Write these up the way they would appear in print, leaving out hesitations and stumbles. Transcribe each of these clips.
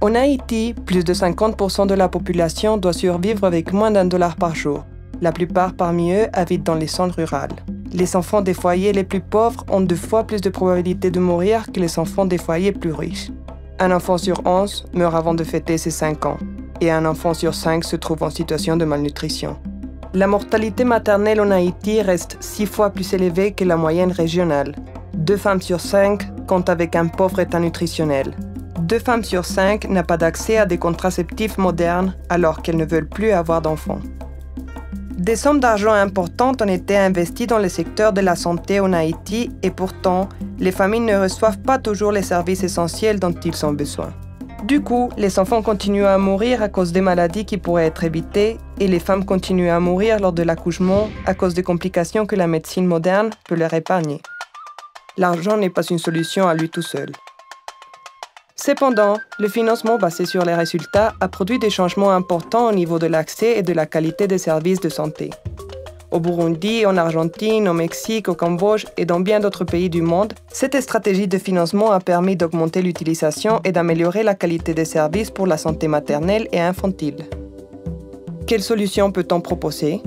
En Haïti, plus de 50% de la population doit survivre avec moins d'$1 par jour. La plupart parmi eux habitent dans les zones rurales. Les enfants des foyers les plus pauvres ont 2 fois plus de probabilités de mourir que les enfants des foyers plus riches. Un enfant sur 11 meurt avant de fêter ses 5 ans, et un enfant sur 5 se trouve en situation de malnutrition. La mortalité maternelle en Haïti reste 6 fois plus élevée que la moyenne régionale. 2 femmes sur 5 comptent avec un pauvre état nutritionnel. 2 femmes sur 5 n'ont pas d'accès à des contraceptifs modernes alors qu'elles ne veulent plus avoir d'enfants. Des sommes d'argent importantes ont été investies dans le secteur de la santé en Haïti et pourtant, les familles ne reçoivent pas toujours les services essentiels dont ils ont besoin. Du coup, les enfants continuent à mourir à cause des maladies qui pourraient être évitées et les femmes continuent à mourir lors de l'accouchement à cause des complications que la médecine moderne peut leur épargner. L'argent n'est pas une solution à lui tout seul. Cependant, le financement basé sur les résultats a produit des changements importants au niveau de l'accès et de la qualité des services de santé. Au Burundi, en Argentine, au Mexique, au Cambodge et dans bien d'autres pays du monde, cette stratégie de financement a permis d'augmenter l'utilisation et d'améliorer la qualité des services pour la santé maternelle et infantile. Quelles solutions peut-on proposer?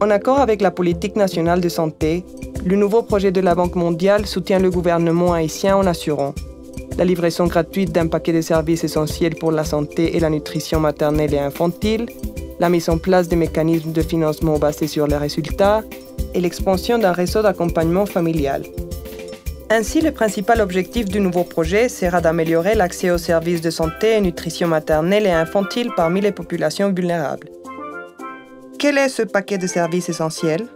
En accord avec la politique nationale de santé, le nouveau projet de la Banque mondiale soutient le gouvernement haïtien en assurant la livraison gratuite d'un paquet de services essentiels pour la santé et la nutrition maternelle et infantile, la mise en place des mécanismes de financement basés sur les résultats et l'expansion d'un réseau d'accompagnement familial. Ainsi, le principal objectif du nouveau projet sera d'améliorer l'accès aux services de santé et nutrition maternelle et infantile parmi les populations vulnérables. Quel est ce paquet de services essentiels?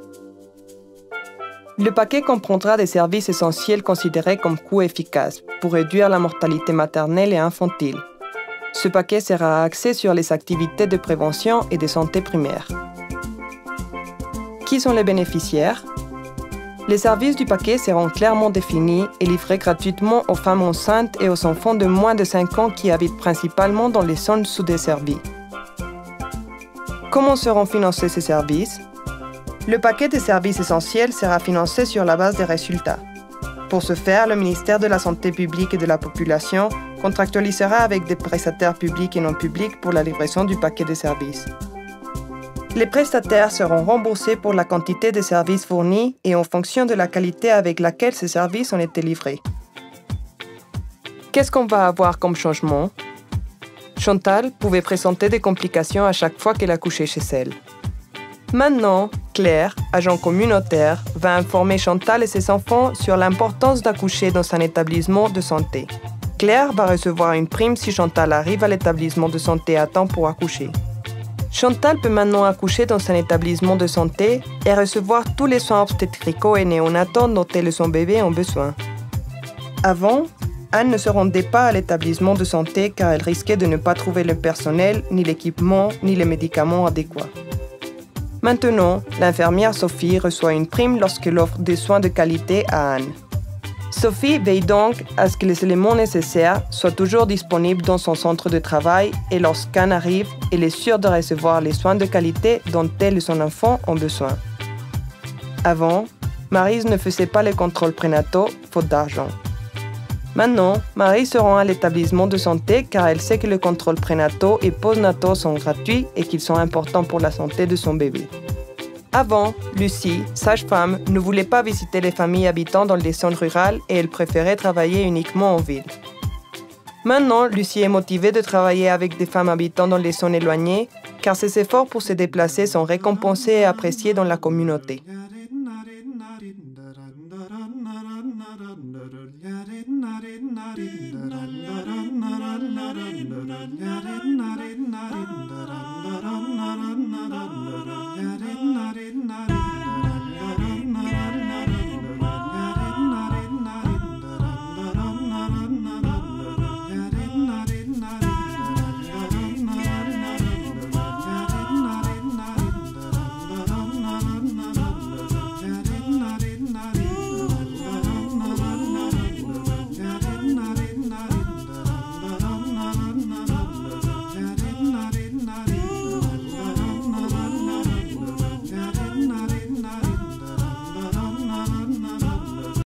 Le paquet comprendra des services essentiels considérés comme coûts efficaces pour réduire la mortalité maternelle et infantile. Ce paquet sera axé sur les activités de prévention et de santé primaire. Qui sont les bénéficiaires? Les services du paquet seront clairement définis et livrés gratuitement aux femmes enceintes et aux enfants de moins de 5 ans qui habitent principalement dans les zones sous-desservies. Comment seront financés ces services? Le paquet de services essentiels sera financé sur la base des résultats. Pour ce faire, le ministère de la Santé publique et de la Population contractualisera avec des prestataires publics et non publics pour la livraison du paquet de services. Les prestataires seront remboursés pour la quantité de services fournis et en fonction de la qualité avec laquelle ces services ont été livrés. Qu'est-ce qu'on va avoir comme changement? Chantal pouvait présenter des complications à chaque fois qu'elle accouchait chez elle. Maintenant, Claire, agent communautaire, va informer Chantal et ses enfants sur l'importance d'accoucher dans un établissement de santé. Claire va recevoir une prime si Chantal arrive à l'établissement de santé à temps pour accoucher. Chantal peut maintenant accoucher dans un établissement de santé et recevoir tous les soins obstétricaux et néonataux dont elle et son bébé ont besoin. Avant, Anne ne se rendait pas à l'établissement de santé car elle risquait de ne pas trouver le personnel, ni l'équipement, ni les médicaments adéquats. Maintenant, l'infirmière Sophie reçoit une prime lorsqu'elle offre des soins de qualité à Anne. Sophie veille donc à ce que les éléments nécessaires soient toujours disponibles dans son centre de travail et lorsqu'Anne arrive, elle est sûre de recevoir les soins de qualité dont elle et son enfant ont besoin. Avant, Maryse ne faisait pas les contrôles prénataux, faute d'argent. Maintenant, Maryse se rend à l'établissement de santé car elle sait que les contrôles prénataux et postnataux sont gratuits et qu'ils sont importants pour la santé de son bébé. Avant, Lucie, sage-femme, ne voulait pas visiter les familles habitant dans les zones rurales et elle préférait travailler uniquement en ville. Maintenant, Lucie est motivée de travailler avec des femmes habitant dans les zones éloignées car ses efforts pour se déplacer sont récompensés et appréciés dans la communauté.